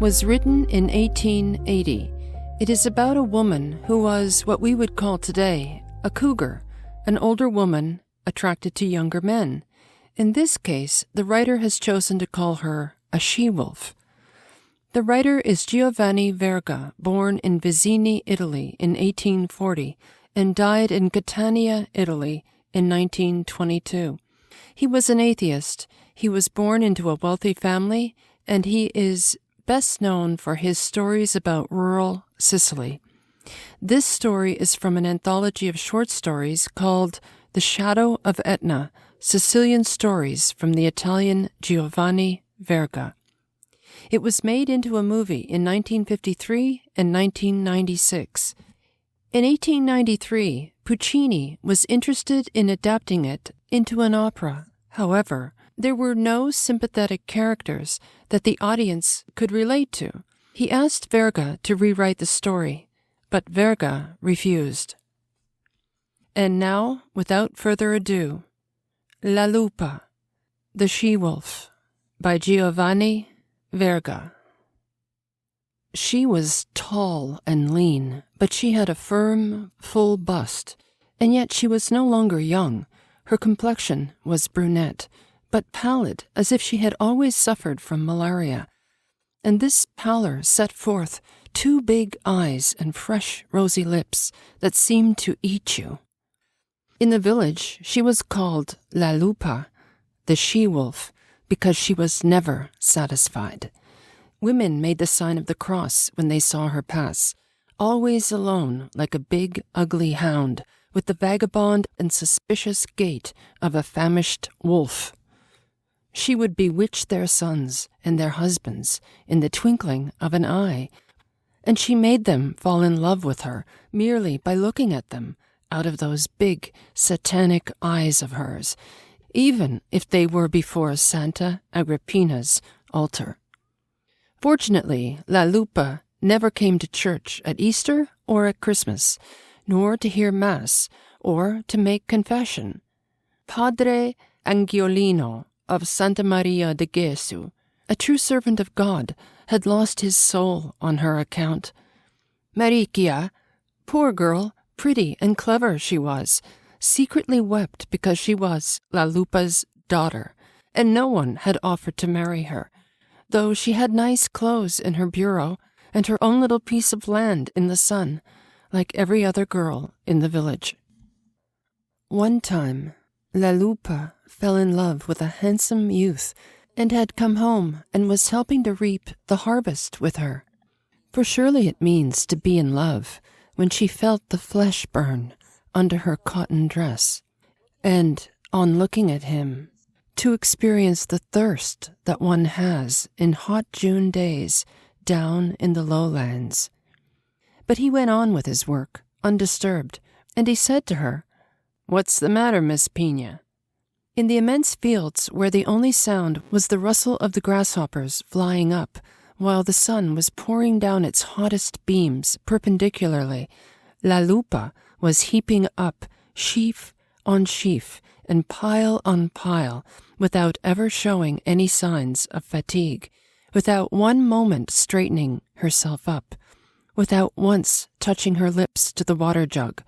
was written in 1880. It is about a woman who was what we would call today a cougar, an older woman attracted to younger men. In this case, the writer has chosen to call her a she-wolf. The writer is Giovanni Verga, born in Vizzini, Italy in 1840 and died in Catania, Italy in 1922. He was an atheist. He was born into a wealthy family, and he is best known for his stories about rural Sicily. This story is from an anthology of short stories called The Shadow of Etna, Sicilian Stories from the Italian Giovanni Verga. It was made into a movie in 1953 and 1996. In 1893, Puccini was interested in adapting it into an opera. However, there were no sympathetic characters that the audience could relate to. He asked Verga to rewrite the story, but Verga refused. And now, without further ado, La Lupa, the She-Wolf, by Giovanni Verga. She was tall and lean, but she had a firm, full bust, and yet she was no longer young. Her complexion was brunette, but pallid as if she had always suffered from malaria. And this pallor set forth 2 big eyes and fresh, rosy lips that seemed to eat you. In the village, she was called La Lupa, the she-wolf, because she was never satisfied. Women made the sign of the cross when they saw her pass, always alone like a big, ugly hound, with the vagabond and suspicious gait of a famished wolf. She would bewitch their sons and their husbands in the twinkling of an eye, and she made them fall in love with her merely by looking at them out of those big, satanic eyes of hers, even if they were before Santa Agrippina's altar. Fortunately, La Lupa never came to church at Easter or at Christmas, nor to hear Mass or to make confession. Padre Angiolino of Santa Maria de Gesù, a true servant of God, had lost his soul on her account. Marichia, poor girl, pretty and clever she was, secretly wept because she was La Lupa's daughter, and no one had offered to marry her, though she had nice clothes in her bureau and her own little piece of land in the sun, like every other girl in the village. One time, La Lupa fell in love with a handsome youth and had come home and was helping to reap the harvest with her. For surely it means to be in love when she felt the flesh burn under her cotton dress, and, on looking at him, to experience the thirst that one has in hot June days down in the lowlands. But he went on with his work, undisturbed, and he said to her, "What's the matter, Miss Pina?" In the immense fields where the only sound was the rustle of the grasshoppers flying up, while the sun was pouring down its hottest beams perpendicularly, La Lupa was heaping up sheaf on sheaf and pile on pile, without ever showing any signs of fatigue, without one moment straightening herself up, without once touching her lips to the water jug,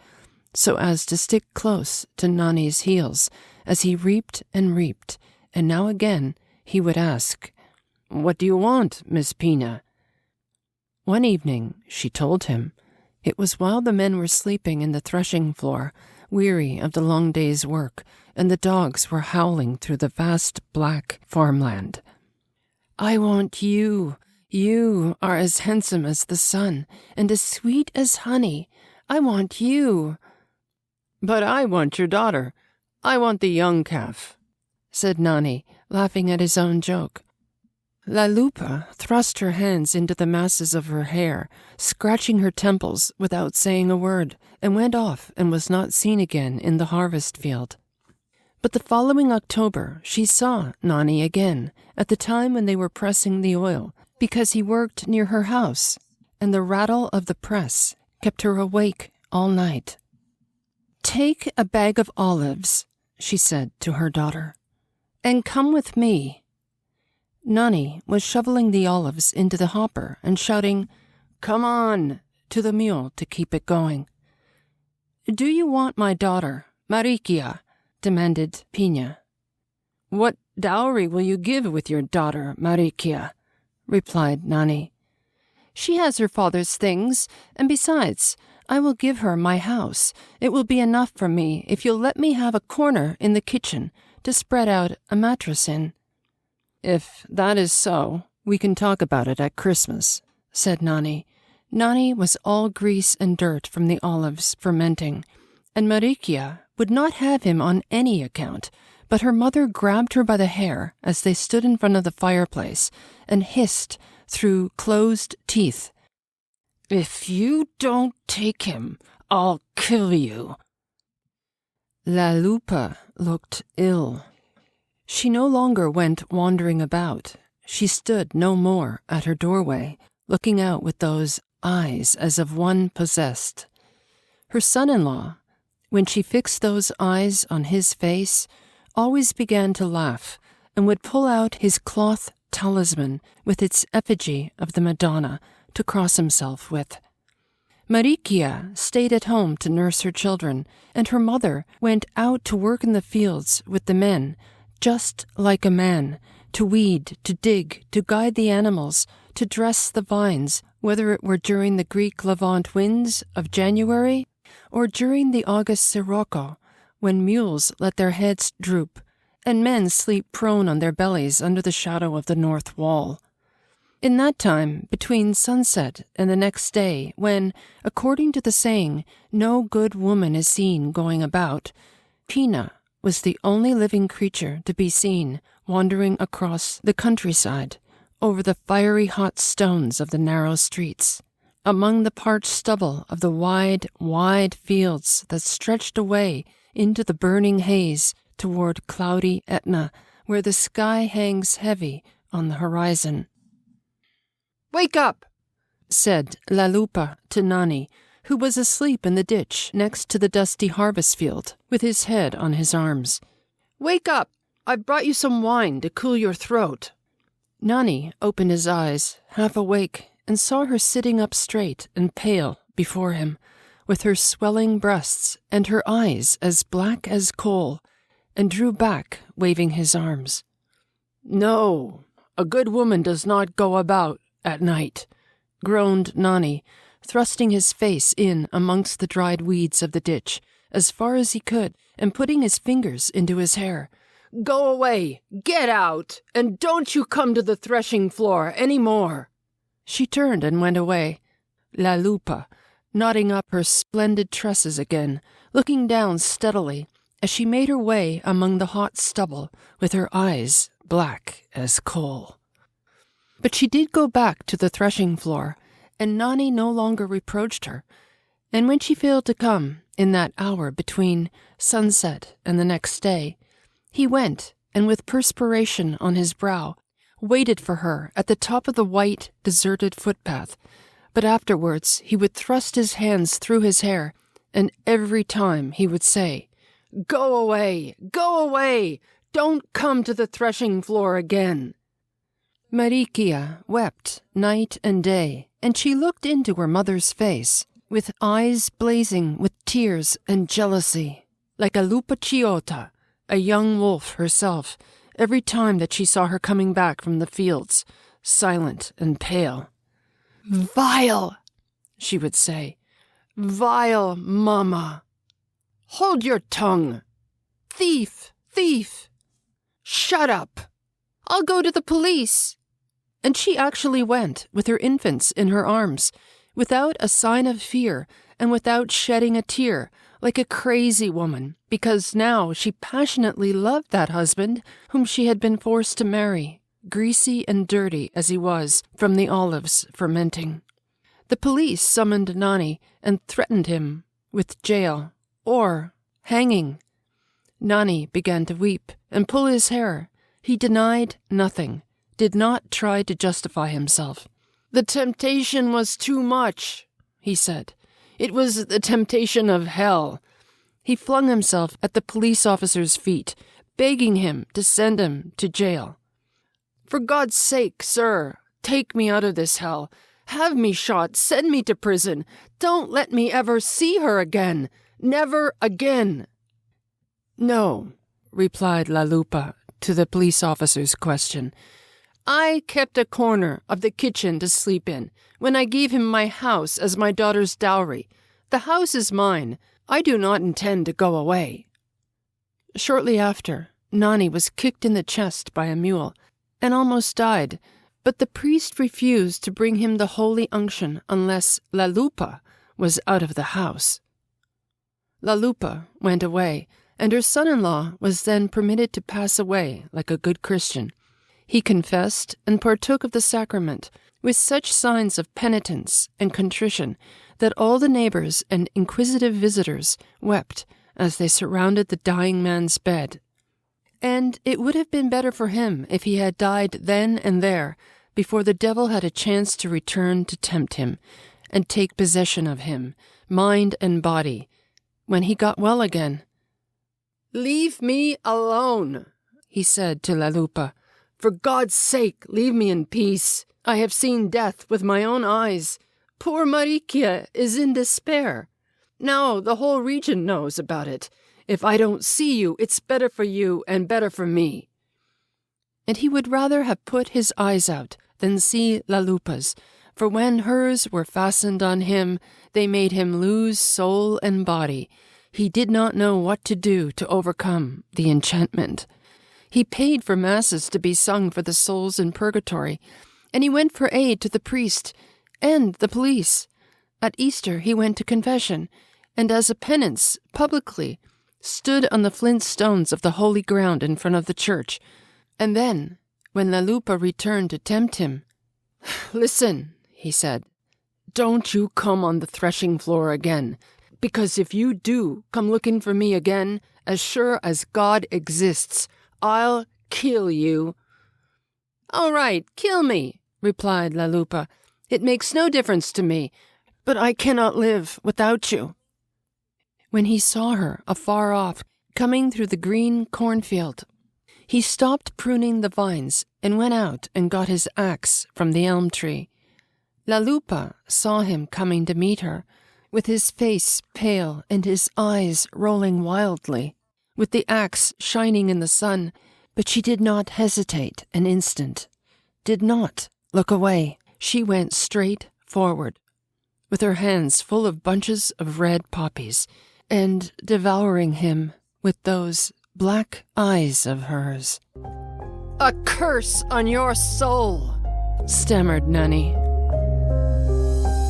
so as to stick close to Nani's heels as he reaped, and now again he would ask, "What do you want, Miss Pina?" One evening, she told him, it was while the men were sleeping in the threshing floor, weary of the long day's work, and the dogs were howling through the vast black farmland. "I want you. You are as handsome as the sun, and as sweet as honey. I want you." "But I want your daughter. I want the young calf," said Nani, laughing at his own joke. La Lupa thrust her hands into the masses of her hair, scratching her temples without saying a word, and went off and was not seen again in the harvest field. But the following October she saw Nani again, at the time when they were pressing the oil, because he worked near her house, and the rattle of the press kept her awake all night. "Take a bag of olives," she said to her daughter, "and come with me." Nani was shoveling the olives into the hopper and shouting, "Come on," to the mule to keep it going. "Do you want my daughter, Marikia?" demanded Pina. "What dowry will you give with your daughter, Marikia?" replied Nani. "She has her father's things, and besides, I will give her my house. It will be enough for me if you'll let me have a corner in the kitchen to spread out a mattress in." "If that is so, we can talk about it at Christmas," said Nani. Nani was all grease and dirt from the olives fermenting, and Marikia would not have him on any account, but her mother grabbed her by the hair as they stood in front of the fireplace and hissed through closed teeth, "If you don't take him, I'll kill you." La Lupa looked ill. She no longer went wandering about. She stood no more at her doorway, looking out with those eyes as of one possessed. Her son-in-law, when she fixed those eyes on his face, always began to laugh and would pull out his cloth talisman with its effigy of the Madonna to cross himself with. Marikia stayed at home to nurse her children, and her mother went out to work in the fields with the men, just like a man, to weed, to dig, to guide the animals, to dress the vines, whether it were during the Greek Levant winds of January or during the August sirocco, when mules let their heads droop and men sleep prone on their bellies under the shadow of the north wall. In that time, between sunset and the next day, when, according to the saying, no good woman is seen going about, Pina was the only living creature to be seen wandering across the countryside, over the fiery hot stones of the narrow streets, among the parched stubble of the wide, wide fields that stretched away into the burning haze toward cloudy Etna, where the sky hangs heavy on the horizon. "Wake up," said La Lupa to Nani, who was asleep in the ditch next to the dusty harvest field, with his head on his arms. "Wake up! I've brought you some wine to cool your throat." Nani opened his eyes, half awake, and saw her sitting up straight and pale before him, with her swelling breasts and her eyes as black as coal, and drew back, waving his arms. "No, a good woman does not go about at night," groaned Nani, thrusting his face in amongst the dried weeds of the ditch, as far as he could, and putting his fingers into his hair. "Go away! Get out! And don't you come to the threshing floor any more!" She turned and went away, La Lupa, knotting up her splendid tresses again, looking down steadily as she made her way among the hot stubble with her eyes black as coal. But she did go back to the threshing floor, and Nani no longer reproached her, and when she failed to come in that hour between sunset and the next day, he went, and with perspiration on his brow, waited for her at the top of the white, deserted footpath, but afterwards he would thrust his hands through his hair, and every time he would say, "Go away! Go away! Don't come to the threshing floor again!" Marikia wept night and day, and she looked into her mother's face, with eyes blazing with tears and jealousy, like a lupa chiota, a young wolf herself, every time that she saw her coming back from the fields, silent and pale. "Vile!" she would say. "Vile mamma! Hold your tongue! Thief! Thief! Shut up! I'll go to the police!" And she actually went, with her infants in her arms, without a sign of fear and without shedding a tear, like a crazy woman, because now she passionately loved that husband whom she had been forced to marry, greasy and dirty as he was from the olives fermenting. The police summoned Nani and threatened him with jail or hanging. Nani began to weep and pull his hair. He denied nothing, did not try to justify himself. "The temptation was too much," he said. "It was the temptation of hell." He flung himself at the police officer's feet, begging him to send him to jail. For God's sake, sir, take me out of this hell. Have me shot, send me to prison. Don't let me ever see her again. Never again." "No," replied La Lupa to the police officer's question. "I kept a corner of the kitchen to sleep in when I gave him my house as my daughter's dowry. The house is mine. I do not intend to go away." Shortly after, Nani was kicked in the chest by a mule and almost died, but the priest refused to bring him the holy unction unless La Lupa was out of the house. La Lupa went away, and her son-in-law was then permitted to pass away like a good Christian. He confessed and partook of the sacrament with such signs of penitence and contrition that all the neighbors and inquisitive visitors wept as they surrounded the dying man's bed. And it would have been better for him if he had died then and there, before the devil had a chance to return to tempt him and take possession of him, mind and body, when he got well again. "Leave me alone," he said to La Lupa. "For God's sake, leave me in peace. I have seen death with my own eyes. Poor Mariquia is in despair. Now the whole region knows about it. If I don't see you, it's better for you and better for me." And he would rather have put his eyes out than see La Lupa's, for when hers were fastened on him, they made him lose soul and body. He did not know what to do to overcome the enchantment. He paid for masses to be sung for the souls in purgatory, and he went for aid to the priest and the police. At Easter he went to confession, and as a penance, publicly, stood on the flint stones of the holy ground in front of the church. And then, when La Lupa returned to tempt him, "Listen," he said, "don't you come on the threshing floor again, because if you do come looking for me again, as sure as God exists, I'll kill you." "All right, kill me," replied La Lupa. "It makes no difference to me, but I cannot live without you." When he saw her afar off, coming through the green cornfield, he stopped pruning the vines and went out and got his axe from the elm tree. La Lupa saw him coming to meet her, with his face pale and his eyes rolling wildly, with the axe shining in the sun, but she did not hesitate an instant, did not look away. She went straight forward, with her hands full of bunches of red poppies, and devouring him with those black eyes of hers. "A curse on your soul," stammered Nani.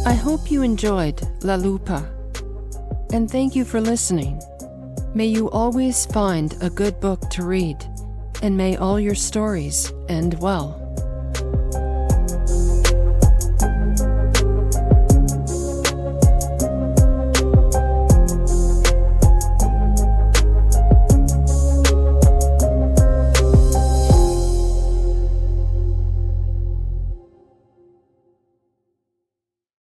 I hope you enjoyed La Lupa, and thank you for listening. May you always find a good book to read, and may all your stories end well.